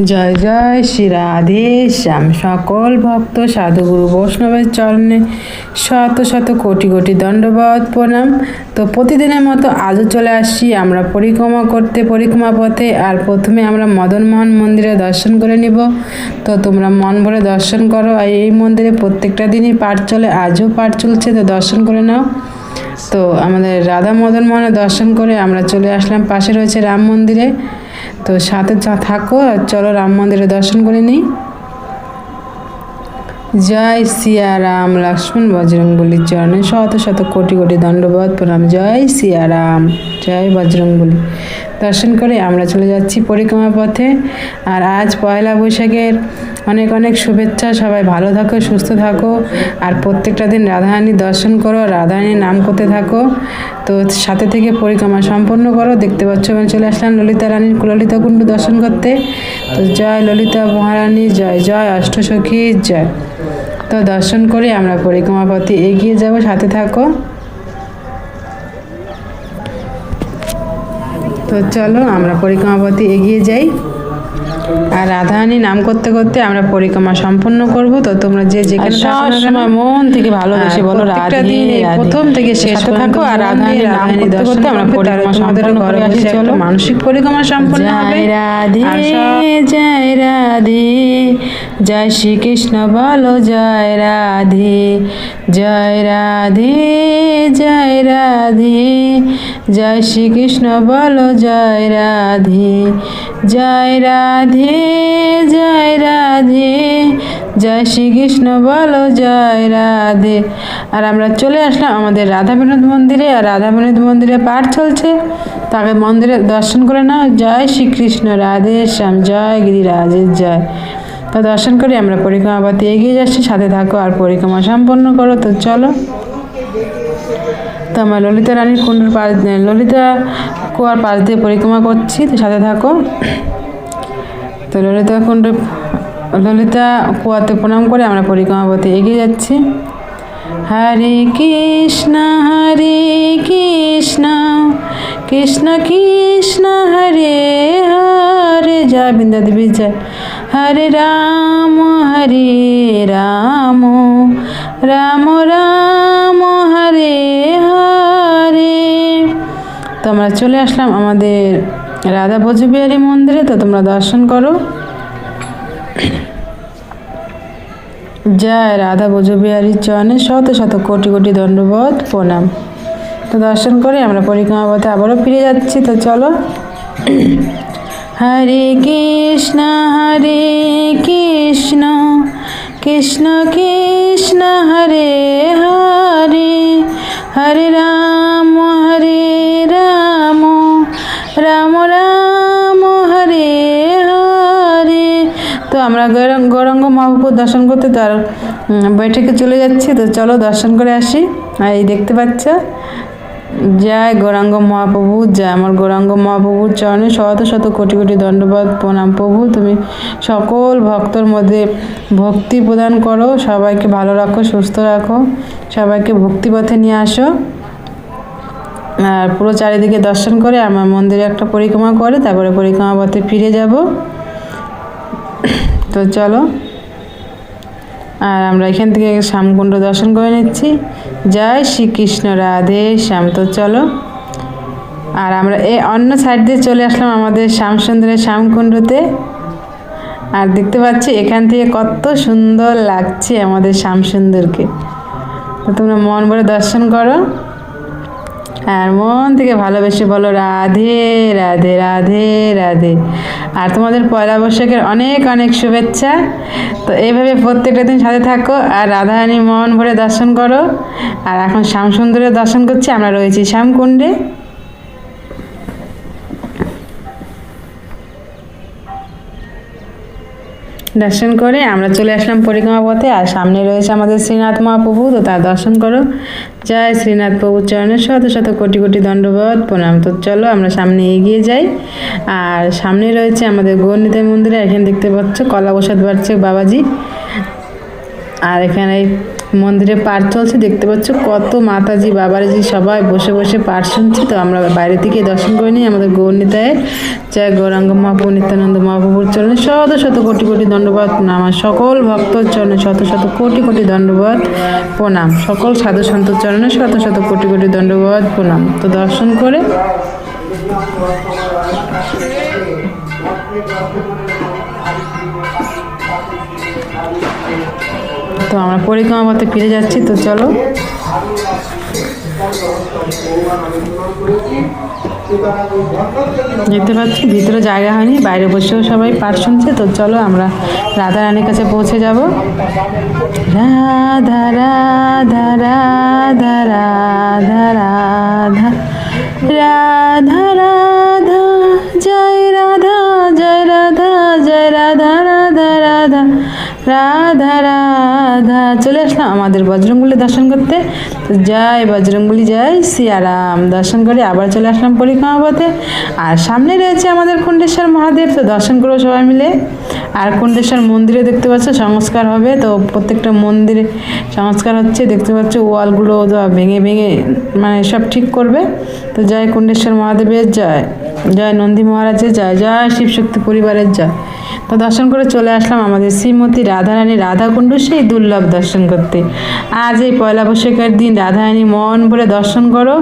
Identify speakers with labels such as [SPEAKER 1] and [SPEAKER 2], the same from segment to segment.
[SPEAKER 1] জয় জয় শ্রী রাধে শ্যাম। সকল ভক্ত সাধুগুরু বৈষ্ণবের চরণে শত শত কোটি কোটি দণ্ডবত প্রণাম। তো প্রতিদিনের মতো আজও চলে আসছি আমরা পরিক্রমা করতে, পরিক্রমা পথে। আর প্রথমে আমরা মদনমোহন মন্দিরে দর্শন করে নিব। তো তোমরা মন ভরে দর্শন করো। আর এই মন্দিরে প্রত্যেকটা দিনই পাঠ চলে, আজও পাঠ চলছে, তো দর্শন করে নাও। তো আমাদের রাধা মদন মোহনের দর্শন করে আমরা চলে আসলাম, পাশে রয়েছে রাম মন্দিরে। তো সাথে থাকো আর চলো রাম মন্দিরে দর্শন করে নিই। জয় সিয়া রাম। লক্ষ্মণ বজরংবলীর চরণে শত শত কোটি কোটি দণ্ডবত প্রণাম। জয় সিয়া রাম, জয় বজরংবলী। দর্শন করে আমরা চলে যাচ্ছি পরিক্রমা পথে। আর আজ পয়লা বৈশাখের অনেক অনেক শুভেচ্ছা। সবাই ভালো থাকো, সুস্থ থাকো। আর প্রত্যেকটা দিন রাধারানীর দর্শন করো, রাধারানীর নাম করতে থাকো। তো সাথে থেকে পরিক্রমা সম্পন্ন করো। দেখতে পাচ্ছ আমি চলে আসলাম ললিতা রানীর ললিতা কুণ্ড দর্শন করতে। তো জয় ললিতা মহারানী, জয় জয় অষ্টসখী জয়। তো দর্শন করে আমরা পরিক্রমা পথে এগিয়ে যাব, সাথে থাকো। তো চলো আমরা পরিক্রমা পথে এগিয়ে যাই। আর রাধারানী নাম করতে করতে আমরা পরিক্রমা সম্পন্ন করব। তো তোমরা যে যেখানে সময় মন থেকে ভালোবেসে বলো রাধে রাধে, প্রথম থেকে শেষ থাকো। আর রাধারানী নাম করতে করতে আমরা পরিক্রমা সম্পন্ন করে আসি। চলো মানসিক পরিক্রমা সম্পন্ন হবে। রাধে জয় রাধে, জয় শ্রীকৃষ্ণ বলো জয় রাধে, জয় রাধে জয় রাধে, জয় শ্রীকৃষ্ণ বলো জয় রাধে, জয় রাধে জয় রাধে, জয় শ্রীকৃষ্ণ বলো জয় রাধে। আর আমরা চলে আসলাম আমাদের রাধা বিনোদ মন্দিরে। আর রাধা বিনোদ মন্দিরে পাঠ চলছে, তাকে মন্দিরে দর্শন করে নাও। জয় শ্রীকৃষ্ণ, রাধে শ্যাম, জয় গিরিরাজের জয়। তো দর্শন করে আমরা পরিক্রমা পথে এগিয়ে যাচ্ছি, সাথে থাকো আর পরিক্রমা সম্পন্ন করো। তো চলো। তো আমরা ললিতা রানীর কুণ্ডের পাশ, ললিতা কুয়ার পাশ দিয়ে পরিক্রমা করছি, তো সাথে থাকো। তো ললিতা কুণ্ড, ললিতা কুয়াতে প্রণাম করে আমরা পরিক্রমা পথে এগিয়ে যাচ্ছি। হরে কৃষ্ণ কৃষ্ণ কৃষ্ণ হরে হরে, জয় বৃন্দা দেবী জয়। হরে রাম রাম রাম হরে হরে। তো আমরা চলে আসলাম আমাদের রাধা ভোজবিহারী মন্দিরে। তো তোমরা দর্শন করো। জয় রাধা ভোজবিহারীর চরণে শত শত কোটি কোটি দণ্ডবত প্রণাম। তো দর্শন করে আমরা পরিক্রমা পথে আবারও ফিরে যাচ্ছি। তো চলো। হরে কৃষ্ণ কৃষ্ণ কৃষ্ণ হরে হরে, হরে রাম রাম রাম রাম হরে হরে। তো আমরা গৌরাঙ্গ মহাপ্রভুর দর্শন করতে তার বৈঠকে চলে যাচ্ছি। তো চলো দর্শন করে আসি। আর এই দেখতে পাচ্ছ, জয় গৌরাঙ্গ মহাপ্রভু জয়। আমার গৌরাঙ্গ মহাপ্রভুর চরণে শত শত কোটি কোটি দণ্ডবত প্রণাম। প্রভু তুমি সকল ভক্তর মধ্যে ভক্তি প্রদান করো, সবাইকে ভালো রাখো, সুস্থ রাখো, সবাইকে ভক্তিপথে নিয়ে আসো। আর পুরো চারিদিকে দর্শন করে আমার মন্দিরে একটা পরিক্রমা করে তারপরে পরিক্রমা পথে ফিরে যাব। তো চলো। আর আমরা এখান থেকে শ্যামকুণ্ড দর্শন করে নিচ্ছি। জয় শ্রীকৃষ্ণ, রাধে শ্যাম। তো চলো। আর আমরা এই অন্য সাইড দিয়ে চলে আসলাম আমাদের শ্যামসুন্দরের শ্যামকুণ্ডতে। আর দেখতে পাচ্ছি এখান থেকে কত সুন্দর লাগছে আমাদের শ্যামসুন্দরকে। তো তোমরা মন ভরে দর্শন করো আর মন থেকে ভালোবেসে বলো রাধে রাধে রাধে রাধে। আর তোমাদের পয়লা বৈশাখের অনেক অনেক শুভেচ্ছা। তো এইভাবে প্রত্যেকটা দিন সাথে থাকো আর রাধারানী মন ভরে দর্শন করো। আর এখন শ্যামসুন্দরের দর্শন করছি, আমরা রয়েছি শ্যামকুণ্ডে। দর্শন করে আমরা চলে আসলাম পরিক্রমা পথে। আর সামনে রয়েছে আমাদের শ্রীনাথ মহাপ্রভু। তো তার দর্শন করো। জয় শ্রীনাথ প্রভুর চরণে শত শত কোটি কোটি দণ্ডবত প্রণাম। তো চলো আমরা সামনে এগিয়ে যাই। আর সামনে রয়েছে আমাদের গৌরনিতাই মন্দিরে। এখানে দেখতে পাচ্ছ কলা প্রসাদ বাড়ছে বাবাজি। আর এখানে মন্দিরে পাঠ চলছে, দেখতে পাচ্ছ কত মাতাজি বাবাজি সবাই বসে বসে পাঠ শুনছে। তো আমরা বাইরে থেকে দর্শন করে নিই আমাদের গৌরনীতায় জয় গৌরাঙ্গ মহাপ্রভু নিত্যানন্দ মহাপ্রভুর চরণে শত শত কোটি কোটি দণ্ডবাদ প্রণাম। আমার সকল ভক্তর চরণে শত শত কোটি কোটি দণ্ডবাদ প্রণাম। সকল সাধু সন্তর চরণে শত শত কোটি কোটি দণ্ডবাদ প্রণাম। তো দর্শন করে তো আমরা পরিক্রমা পথে ফিরে যাচ্ছি। তো চলো, দেখতে পাচ্ছি ভিতরে জায়গা হয়নি, বাইরে বসেও সবাই পাঠ শুনছে। তো চলো আমরা রাধা রানীর কাছে পৌঁছে যাব। রাধা রাধা রাধা রাধা রাধা রাধা রাধা জয় রাধা জয় রাধা জয় রাধা রাধা রাধা রাধা রাধা। চলে আসলাম আমাদের বজরংবলী দর্শন করতে। তো জয় বজরংবলী, জয় সিয়ারাম। দর্শন করে আবার চলে আসলাম পরিক্রমা পথে। আর সামনে রয়েছে আমাদের কুণ্ডেশ্বর মহাদেব। তো দর্শন করবো সবাই মিলে। আর কুণ্ডেশ্বর মন্দিরে দেখতে পাচ্ছ সংস্কার হবে। তো প্রত্যেকটা মন্দিরে সংস্কার হচ্ছে, দেখতে পাচ্ছ ওয়ালগুলো ভেঙে ভেঙে মানে সব ঠিক করবে। তো জয় কুণ্ডেশ্বর মহাদেবের জয়, জয় নন্দী মহারাজের জয়, জয় শিবশক্তি পরিবারের জয়। তো দর্শন করে চলে আসলাম আমাদের শ্রীমতী রাধারানী রাধাকুণ্ড সেই দুর্লভ দর্শন করতে। আজ এই পয়লা বৈশাখের দিন রাধারানী মন ভরে দর্শন করো।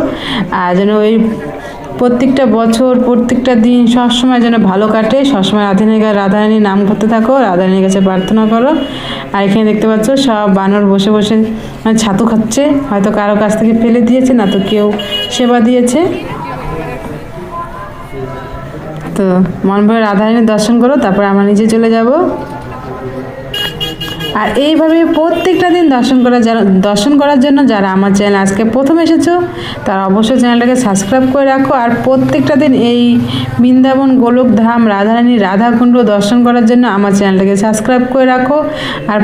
[SPEAKER 1] আর যেন ওই প্রত্যেকটা বছর প্রত্যেকটা দিন সবসময় যেন ভালো কাটে। সবসময় রাধারানীর নাম করতে থাকো, রাধারানীর কাছে প্রার্থনা করো। আর এখানে দেখতে পাচ্ছ সব বানর বসে বসে মানে ছাতু খাচ্ছে, হয়তো কারো কাছ থেকে ফেলে দিয়েছে, না তো কেউ সেবা দিয়েছে। তো মন ভরে রাধারানীর দর্শন করো, তারপরে আমরা নিচে চলে যাব। আর এইভাবে প্রত্যেকটা দিন দর্শন করার জন্য যারা আমার চ্যানেল আজকে প্রথম এসেছো তারা অবশ্যই চ্যানেলটাকে সাবস্ক্রাইব করে রাখো। আর প্রত্যেকটা দিন এই বৃন্দাবন গোলক ধাম রাধারানী রাধাকুণ্ড দর্শন করার জন্য আমার চ্যানেলটাকে সাবস্ক্রাইব করে রাখো। আর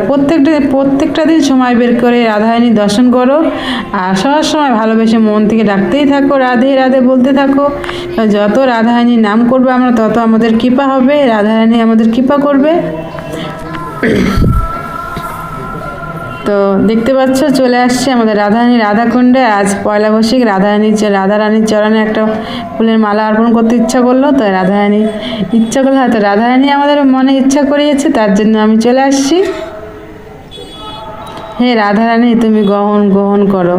[SPEAKER 1] প্রত্যেকটা দিন সময় বের করে রাধারানী দর্শন করো। আর সব সময় ভালোবেসে মন থেকে ডাকতেই থাকো, রাধে রাধে বলতে থাকো। যত রাধারানীর নাম করবে আমরা তত আমাদের কৃপা হবে, রাধারানী আমাদের কৃপা করবে। তো দেখতে পাচ্ছ চলে আসছে আমাদের রাধারানী রাধাকুণ্ডে। আজ পয়লা বৈশাখ, রাধারানীর চরণে একটা ফুলের মালা অর্পণ করতে ইচ্ছা করলো। তো রাধারানী ইচ্ছা করলো, হয়তো রাধারানী আমাদের মনে ইচ্ছা করিয়েছে, তার জন্য আমি চলে আসছি। হে রাধারানী তুমি গ্রহণ করো।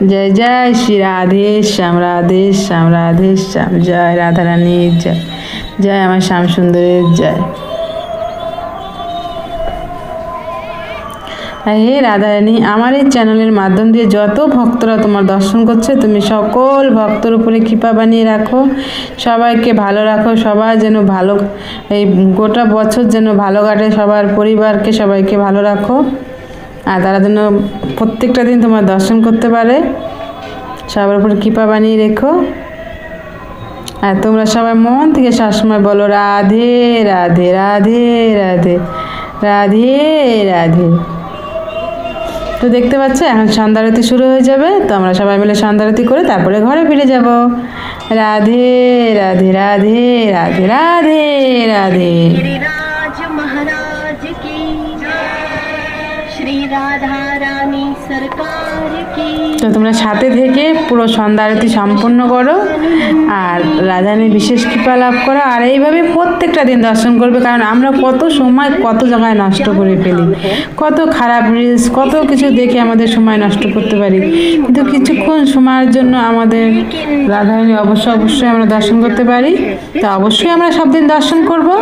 [SPEAKER 1] জয় জয় শ্রী রাধেশ্যাম রাধেশ্যাম রাধেশ্যাম, জয় রাধারানীর জয়, জয় আমার শ্যাম সুন্দরের জয়। হে রাধারানী, আমার এই চ্যানেলের মাধ্যম দিয়ে যত ভক্তরা তোমার দর্শন করছে তুমি সকল ভক্তর উপরে কৃপা বানিয়ে রাখো, সবাইকে ভালো রাখো। সবাই যেন ভালো, এই গোটা বছর যেন ভালো কাটে, সবার পরিবারকে সবাইকে ভালো রাখো। আর তারা যেন প্রত্যেকটা দিন তোমার দর্শন করতে পারে, সবার উপরে কৃপা বানিয়ে রেখো। আর তোমরা সবাই মন থেকে সবসময় বলো রাধে রাধে রাধে রাধে রাধে রাধে। তো দেখতে পাচ্ছ এখন সন্ধ্যারতি শুরু হয়ে যাবে। তো আমরা সবাই মিলে সন্ধ্যারতি করে তারপরে ঘরে ফিরে যাব। রাধে রাধে রাধে রাধে রাধে রাধে। মহারাজ কি শ্রী রাধা রানী সরকার কি। তো তোমরা সাথে থেকে পুরো সন্ধ্যারতি সম্পূর্ণ করো আর রাধারানীর বিশেষ কৃপা লাভ করো। আর এইভাবে প্রত্যেকটা দিন দর্শন করবে, কারণ আমরা কত সময় কত জায়গায় নষ্ট করে ফেলি, কত খারাপ রিলস কত কিছু দেখে আমাদের সময় নষ্ট করতে পারি। কিন্তু কিছুক্ষণ সময়ের জন্য আমাদের রাধারানী অবশ্যই আমরা দর্শন করতে পারি। তো অবশ্যই আমরা সব দিন দর্শন করবো।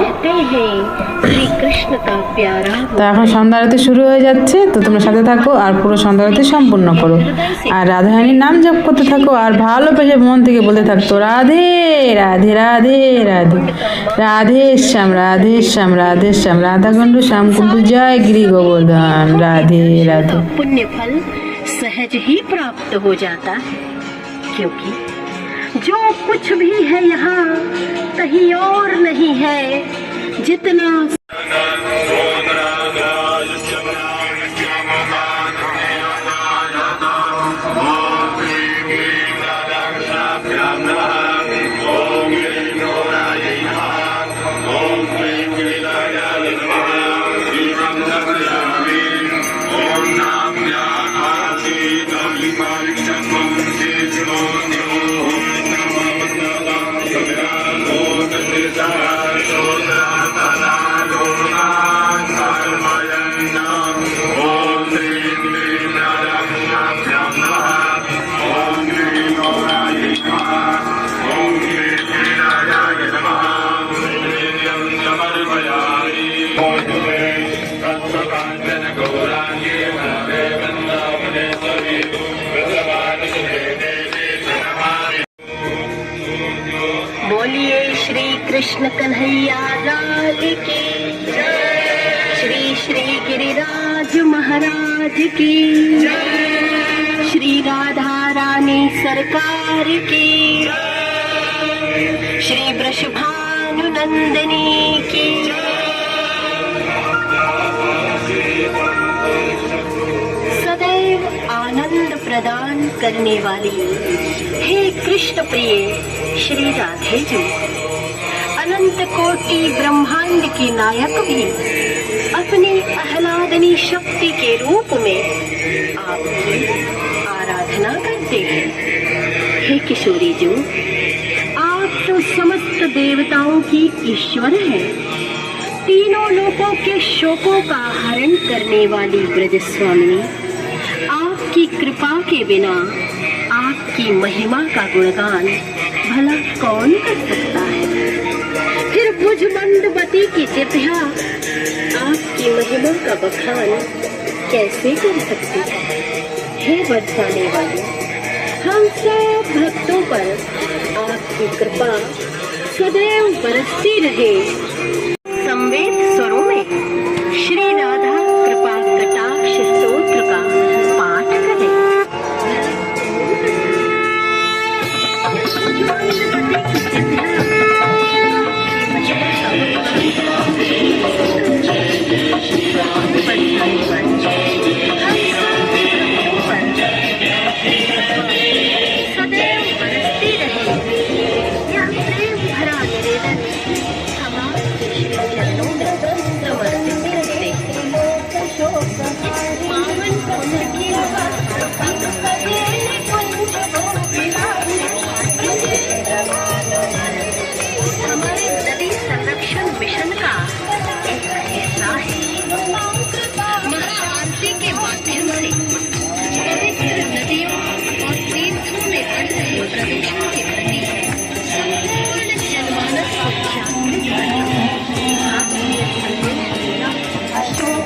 [SPEAKER 1] তো এখন সন্ধ্যারতি শুরু হয়ে যাচ্ছে। তো তোমরা সাথে থাকো আর পুরো সন্ধ্যারতি সম্পূর্ণ করো আর রাধারানীর নাম জপ করতে থাকো আর ভালোবেসে মন থেকে বলতে থাকতো রাধে রাধে রাধে রাধে রাধেশ্যাম রাধেশ্যাম রাধেশ্যাম राधाकुंड श्यामकुंड जय गिरि गोवर्धन राधे राधे। पुण्य फल सहज ही प्राप्त हो जाता है, क्योंकि जो कुछ भी है यहाँ कहीं और नहीं है। जितना
[SPEAKER 2] श्री गिरिराज महाराज की, श्री राधा रानी सरकार की, श्री वृषभानु नंदिनी की। सदैव आनंद प्रदान करने वाली हे कृष्ण प्रिय श्री राधे जी, अनंत कोटि ब्रह्मांड की नायक भी अपनी आह्लादनी शक्ति के रूप में आपकी आराधना करते हैं। हे किशोरी जी, आप तो समस्त देवताओं की ईश्वर हैं। तीनों लोकों के शोकों का हरण करने वाली ब्रज स्वामिनी, आपकी कृपा के बिना आपकी महिमा का गुणगान भला कौन कर सकता है। फिर बुझ मंदमती की जिभ्या आपकी महिमा का बखान कैसे कर सकती है। हे बरसाने वाले, हम सब भक्तों पर आपकी कृपा सदैव बरसती रहे। संवेद स्वरों में श्री राधा कृपा कटाक्ष स्तोत्र का पाठ करें। सदैव बरसती रहे यह प्रेम भरा निवेदन हम आपके श्री चरणों में समर्पित करते हैं। इस पावन पुण्य की हमारे नदी संरक्षण मिशन का एक हिस्सा है। महाशांति के माध्यम से पवित्र नदियों और तीर्थों में बढ़ रहे प्रदूषण के प्रति संपूर्ण जनमानस को जागृत करना आपके संदेश दिया। अशोक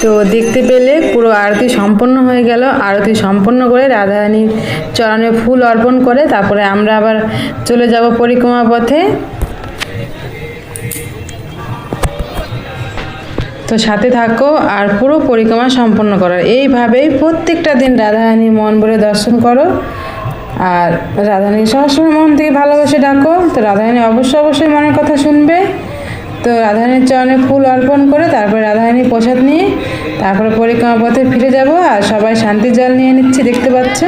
[SPEAKER 1] তো দেখতে পেলে পুরো আরতি সম্পন্ন হয়ে গেল। আরতি সম্পন্ন করে রাধারানীর চরণে ফুল অর্পণ করে তারপরে আমরা আবার চলে যাব পরিক্রমা পথে। তো সাথে থাকো আর পুরো পরিক্রমা সম্পন্ন করার এইভাবেই প্রত্যেকটা দিন রাধারানীর মন ভরে দর্শন করো। আর রাধারানী সবসময় মন থেকে ভালোবেসে ডাকো, তো রাধারানী অবশ্যই মনের কথা শুনবে। তো রাধারানীর চরণে ফুল অর্পণ করে তারপরে রাধারানীর প্রসাদ নিয়ে তারপরে পরিক্রমা পথে ফিরে যাব। আর সবাই শান্তির জল নিয়ে নিচ্ছি, দেখতে পাচ্ছে।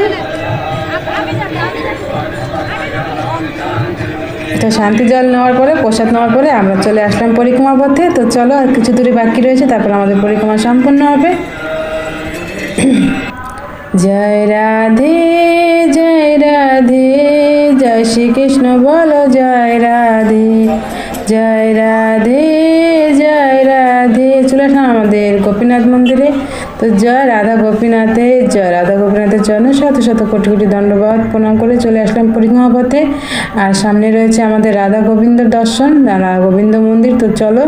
[SPEAKER 1] তো শান্তি জল নেওয়ার পরে প্রসাদ নেওয়ার পরে আমরা চলে আসলাম পরিক্রমা পথে। তো চলো আর কিছু দূরে বাকি রয়েছে, তারপর আমাদের পরিক্রমা সম্পন্ন হবে। জয় রাধে জয় রাধে, জয় শ্রীকৃষ্ণ বলো জয় রাধে, জয় রাধে জয় রাধে। চলে আসলাম আমাদের গোপীনাথ মন্দিরে। তো জয় রাধা গোপীনাথের জয়, রাধা গোপীনাথের জন্য শত শত কোটি কোটি দণ্ডবাদ প্রণাম করে চলে আসলাম পরিক্রমা পথে। আর সামনে রয়েছে আমাদের রাধা গোবিন্দর দর্শন, রাধা গোবিন্দ মন্দির। তো চলো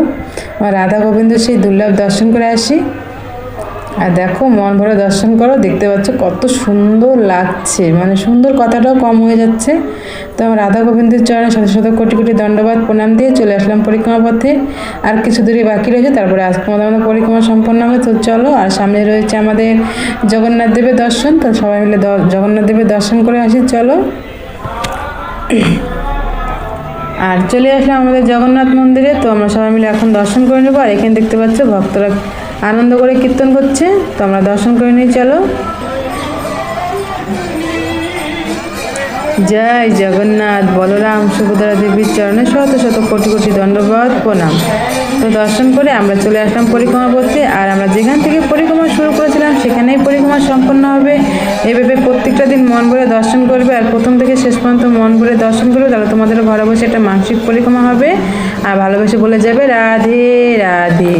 [SPEAKER 1] রাধা গোবিন্দ সেই দুর্লভ দর্শন করে আসি। আর দেখো মন ভরে দর্শন করো, দেখতে পাচ্ছ কত সুন্দর লাগছে, মানে সুন্দর কথাটাও কম হয়ে যাচ্ছে। তো আমার রাধা গোবিন্দের চরণে শত শত কোটি কোটি দণ্ডবাদ প্রণাম দিয়ে চলে আসলাম পরিক্রমা পথে। আর কিছু দূরে বাকি রয়েছে, তারপরে আজকে আমাদের পরিক্রমা সম্পন্ন হবে। তো চলো, আর সামনে রয়েছে আমাদের জগন্নাথ দেবের দর্শন। তো সবাই মিলে জগন্নাথ দেবের দর্শন করে আসি, চলো। আর চলে আসলাম আমাদের জগন্নাথ মন্দিরে। তো আমরা সবাই মিলে এখন দর্শন করে নেবো। আর এখানে দেখতে পাচ্ছ ভক্তরা আনন্দ করে কীর্তন করছে, তো আমরা দর্শন করে নিই, চলো। জয় জগন্নাথ, বলরাম সুভদ্রা দেবীর চরণে শত শত কোটি কোটি দণ্ডবাদ প্রণাম। তো দর্শন করে আমরা চলে আসলাম পরিক্রমা পথে। আর আমরা যেখান থেকে পরিক্রমা শুরু করেছিলাম সেখানেই পরিক্রমা সম্পন্ন হবে। এভাবে প্রত্যেকটা দিন মন ভরে দর্শন করবে, আর প্রথম থেকে শেষ পর্যন্ত মন ভরে দর্শন করবে, তাহলে তোমাদের ঘরে বসে একটা মানসিক পরিক্রমা হবে। আর ভালোবেসে বলে যাবে রাধে রাধে।